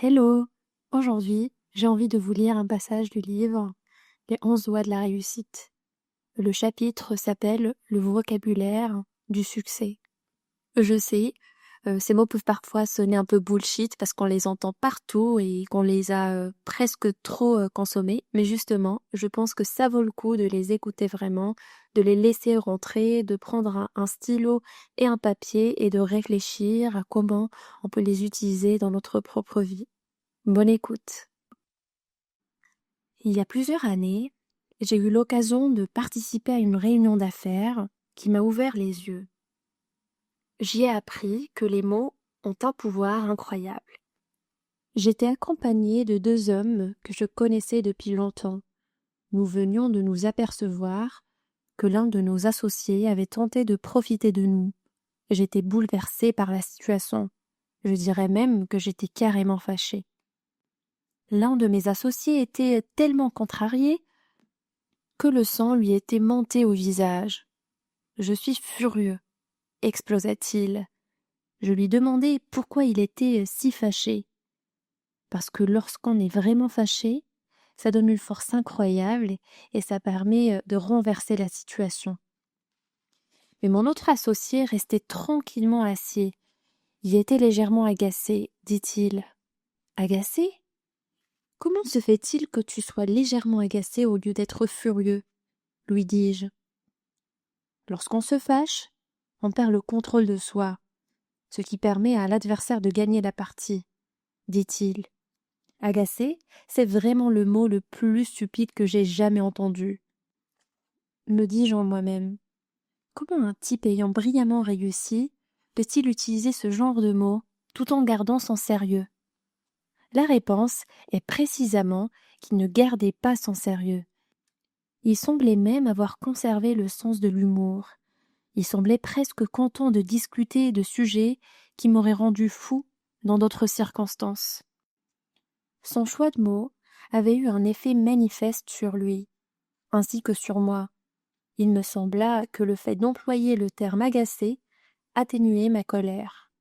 Hello! Aujourd'hui, j'ai envie de vous lire un passage du livre Les 11 lois de la réussite. Le chapitre s'appelle Le vocabulaire du succès. Je sais, ces mots peuvent parfois sonner un peu bullshit parce qu'on les entend partout et qu'on les a presque trop consommés, mais justement, je pense que ça vaut le coup de les écouter vraiment, de les laisser rentrer, de prendre un stylo et un papier et de réfléchir à comment on peut les utiliser dans notre propre vie. Bonne écoute. Il y a plusieurs années, j'ai eu l'occasion de participer à une réunion d'affaires qui m'a ouvert les yeux. J'y ai appris que les mots ont un pouvoir incroyable. J'étais accompagnée de 2 hommes que je connaissais depuis longtemps. Nous venions de nous apercevoir que l'un de nos associés avait tenté de profiter de nous. J'étais bouleversée par la situation. Je dirais même que j'étais carrément fâchée. L'un de mes associés était tellement contrarié que le sang lui était monté au visage. « Je suis furieux », explosa-t-il. Je lui demandai pourquoi il était si fâché. Parce que lorsqu'on est vraiment fâché, ça donne une force incroyable et ça permet de renverser la situation. Mais mon autre associé restait tranquillement assis. Il était légèrement agacé, dit-il. « Agacé ? Comment se fait-il que tu sois légèrement agacé au lieu d'être furieux ?» lui dis-je. Lorsqu'on se fâche, on perd le contrôle de soi, ce qui permet à l'adversaire de gagner la partie, dit-il. Agacé, c'est vraiment le mot le plus stupide que j'ai jamais entendu. Me dis-je en moi-même. Comment un type ayant brillamment réussi peut-il utiliser ce genre de mots tout en gardant son sérieux? La réponse est précisément qu'il ne gardait pas son sérieux. Il semblait même avoir conservé le sens de l'humour. Il semblait presque content de discuter de sujets qui m'auraient rendu fou dans d'autres circonstances. Son choix de mots avait eu un effet manifeste sur lui, ainsi que sur moi. Il me sembla que le fait d'employer le terme agacé atténuait ma colère.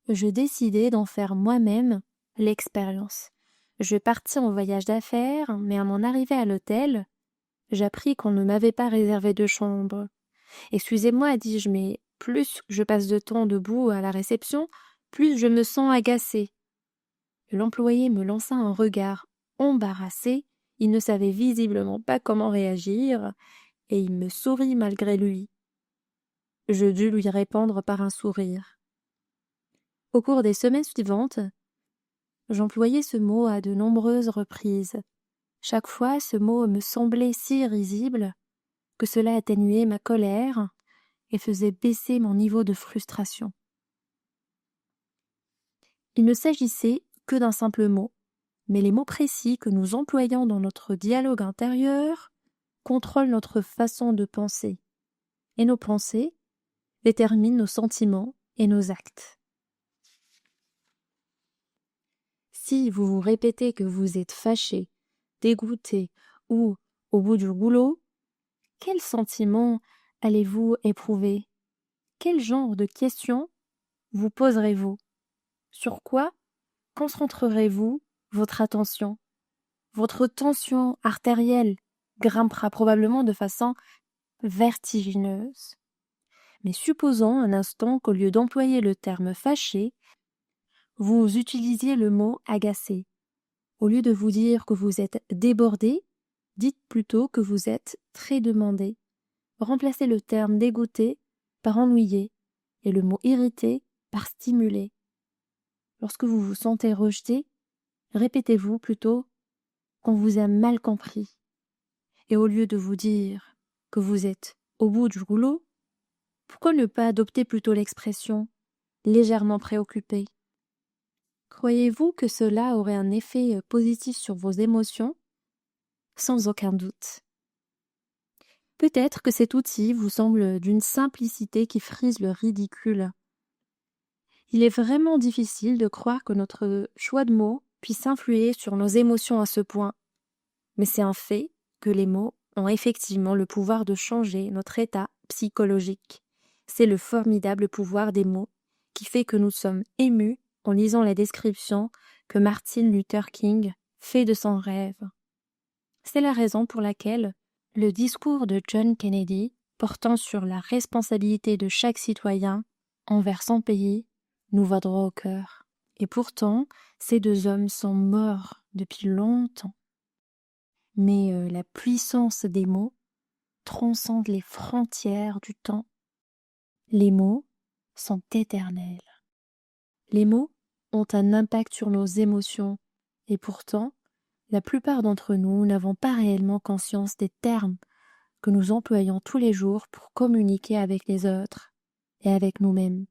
Je décidai d'en faire moi-même l'expérience. Je partis en voyage d'affaires, mais à mon arrivée à l'hôtel, j'appris qu'on ne m'avait pas réservé de chambre. « Excusez-moi, dis-je, mais plus je passe de temps debout à la réception, plus je me sens agacée. » L'employé me lança un regard embarrassé, il ne savait visiblement pas comment réagir, et il me sourit malgré lui. Je dus lui répondre par un sourire. Au cours des semaines suivantes, j'employais ce mot à de nombreuses reprises. Chaque fois, ce mot me semblait si risible que cela atténuait ma colère et faisait baisser mon niveau de frustration. Il ne s'agissait que d'un simple mot, mais les mots précis que nous employons dans notre dialogue intérieur contrôlent notre façon de penser, et nos pensées déterminent nos sentiments et nos actes. Si vous vous répétez que vous êtes fâché, dégoûté ou au bout du rouleau, quel sentiment allez-vous éprouver? Quel genre de questions vous poserez-vous? Sur quoi concentrerez-vous votre attention? Votre tension artérielle grimpera probablement de façon vertigineuse. Mais supposons un instant qu'au lieu d'employer le terme fâché, vous utilisiez le mot agacé. Au lieu de vous dire que vous êtes débordé, dites plutôt que vous êtes très demandé. Remplacez le terme dégoûté par ennuyé et le mot irrité par stimulé. Lorsque vous vous sentez rejeté, répétez-vous plutôt qu'on vous a mal compris. Et au lieu de vous dire que vous êtes au bout du rouleau, pourquoi ne pas adopter plutôt l'expression légèrement préoccupé? Croyez-vous que cela aurait un effet positif sur vos émotions? Sans aucun doute. Peut-être que cet outil vous semble d'une simplicité qui frise le ridicule. Il est vraiment difficile de croire que notre choix de mots puisse influer sur nos émotions à ce point. Mais c'est un fait que les mots ont effectivement le pouvoir de changer notre état psychologique. C'est le formidable pouvoir des mots qui fait que nous sommes émus en lisant la description que Martin Luther King fait de son rêve. C'est la raison pour laquelle le discours de John Kennedy portant sur la responsabilité de chaque citoyen envers son pays nous va droit au cœur. Et pourtant, ces deux hommes sont morts depuis longtemps. Mais la puissance des mots transcende les frontières du temps. Les mots sont éternels. Les mots ont un impact sur nos émotions et pourtant, la plupart d'entre nous n'avons pas réellement conscience des termes que nous employons tous les jours pour communiquer avec les autres et avec nous-mêmes.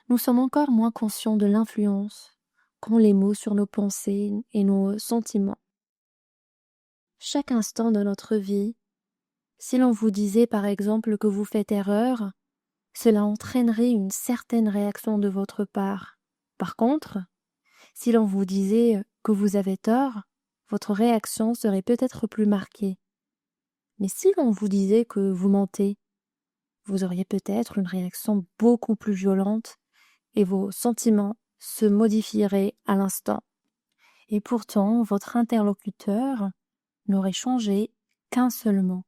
Nous sommes encore moins conscients de l'influence qu'ont les mots sur nos pensées et nos sentiments. Chaque instant de notre vie, si l'on vous disait par exemple que vous faites erreur, cela entraînerait une certaine réaction de votre part. Par contre, si l'on vous disait que vous avez tort, votre réaction serait peut-être plus marquée. Mais si l'on vous disait que vous mentez, vous auriez peut-être une réaction beaucoup plus violente et vos sentiments se modifieraient à l'instant. Et pourtant, votre interlocuteur n'aurait changé qu'un seul mot.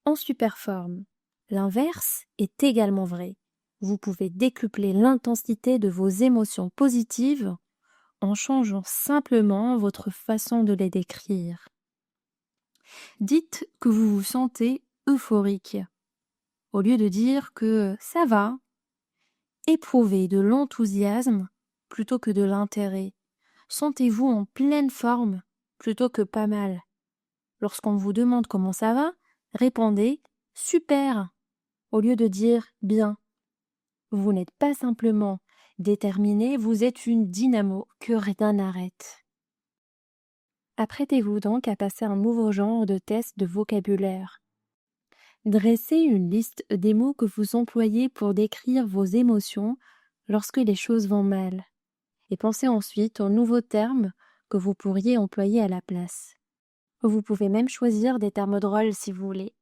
En superforme, l'inverse est également vrai. Vous pouvez décupler l'intensité de vos émotions positives en changeant simplement votre façon de les décrire. Dites que vous vous sentez euphorique. Au lieu de dire que ça va, éprouvez de l'enthousiasme plutôt que de l'intérêt. Sentez-vous en pleine forme plutôt que pas mal. Lorsqu'on vous demande comment ça va, répondez « super » au lieu de dire « bien ». Vous n'êtes pas simplement déterminé, vous êtes une dynamo que rien n'arrête. Apprêtez-vous donc à passer un nouveau genre de test de vocabulaire. Dressez une liste des mots que vous employez pour décrire vos émotions lorsque les choses vont mal. Et pensez ensuite aux nouveaux termes que vous pourriez employer à la place. Vous pouvez même choisir des termes drôles si vous voulez.